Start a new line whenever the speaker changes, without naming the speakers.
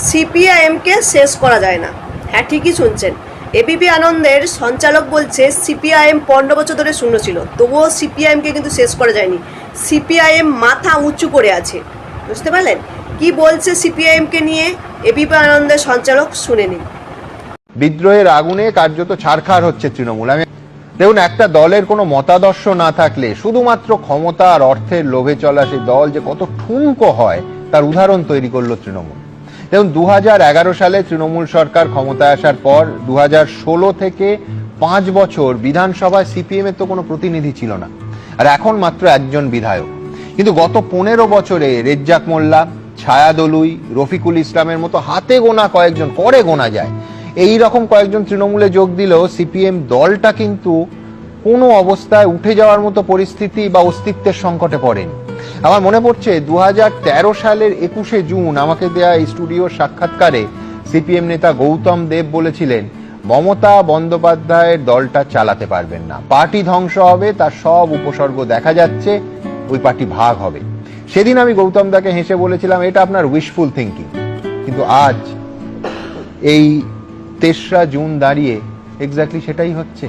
সিপিআইএমকে শেষ করা যায় না। হ্যাঁ, ঠিকই শুনছেন। এবিপি আনন্দের সঞ্চালক বলছে সিপিআইএম 15 বছর ধরে শূন্য ছিল, তবুও সিপিআইএমকে কিন্তু শেষ করা যায়নি। সিপিআইএম মাথা উঁচু করে আছে। বুঝতে পারলেন কি বলছে সিপিআইএমকে নিয়ে এবিপি আনন্দের সঞ্চালক? শুনে নিন।
বিদ্রোহের আগুনে কার্যত ছারখার হচ্ছে তৃণমূল। দেখুন, একটা দলের কোনো মতাদর্শ না থাকলে শুধুমাত্র ক্ষমতা আর অর্থের লোভে চলা সেই দল যে কত ঠুনকো হয় তার উদাহরণ তৈরি করলো তৃণমূল। দেখুন, 2011 সালে তৃণমূল সরকার ক্ষমতায় আসার পর 2016 থেকে 5 বছর বিধানসভায় সিপিএম এর তো কোনো প্রতিনিধি ছিল না, আর এখন মাত্র একজন বিধায়ক। কিন্তু গত 15 বছরে রেজ্জাক মোল্লা, ছায়া দলুই, রফিকুল ইসলামের মতো হাতে গোনা কয়েকজন, করে গোনা যায়, এই রকম কয়েকজন তৃণমূলে যোগ দিলেও সিপিএম দলটা কিন্তু কোনো অবস্থায় উঠে যাওয়ার মতো পরিস্থিতি বা অস্তিত্বের সংকটে পড়েনি। আমার মনে পড়ছে 2013 সালের 21শে জুন আমাকে দেয়া এই স্টুডিওর সাক্ষাৎকারে সিপিএম নেতা গৌতম দেব বলেছিলেন, মমতা বন্দ্যোপাধ্যায়ের দলটা চালাতে পারবেন না, পার্টি ধ্বংস হবে, তার সব উপসর্গ দেখা যাচ্ছে, ওই পার্টি ভাগ হবে। সেদিন আমি গৌতম দাকে হেসে বলেছিলাম, এটা আপনার উইশফুল থিঙ্কিং। কিন্তু আজ এই 3রা জুন দাঁড়িয়ে এক্স্যাক্টলি সেটাই হচ্ছে।